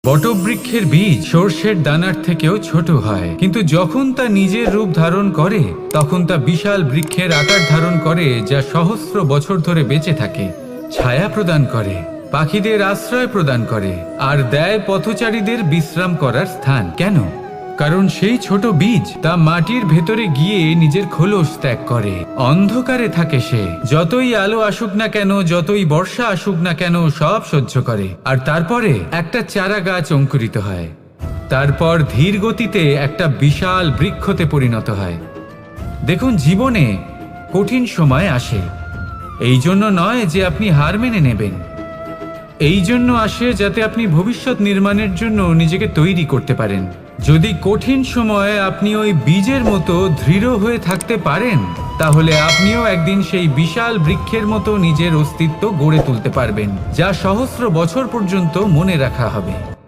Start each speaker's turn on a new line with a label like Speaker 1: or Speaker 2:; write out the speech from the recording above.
Speaker 1: বটবৃক্ষের বীজ সর্ষের দানার থেকেও ছোট হয়, কিন্তু যখন তা নিজের রূপ ধারণ করে তখন তা বিশাল বৃক্ষের আকার ধারণ করে, যা সহস্র বছর ধরে বেঁচে থাকে, ছায়া প্রদান করে, পাখিদের আশ্রয় প্রদান করে আর দেয় পথচারীদের বিশ্রাম করার স্থান। কেন? কারণ সেই ছোট বীজ তা মাটির ভেতরে গিয়ে নিজের খোলস ত্যাগ করে। অন্ধকারে থাকে সে, যতই আলো আসুক না কেন, যতই বর্ষা আসুক না কেন, সব সহ্য করে। আর তারপরে একটা চারা গাছ অঙ্কুরিত হয়, তারপর ধীর গতিতে একটা বিশাল বৃক্ষতে পরিণত হয়। দেখুন, জীবনে কঠিন সময় আসে, এই জন্য নয় যে আপনি হার মেনে নেবেন, এই জন্য আসে যাতে আপনি ভবিষ্যৎ নির্মাণের জন্য নিজেকে তৈরি করতে পারেন। যদি কঠিন সময়ে আপনি ওই বীজের মতো দৃঢ় হয়ে থাকতে পারেন, তাহলে আপনিও একদিন সেই বিশাল বৃক্ষের মতো নিজের অস্তিত্ব গড়ে তুলতে পারবেন, যা সহস্র বছর পর্যন্ত মনে রাখা হবে।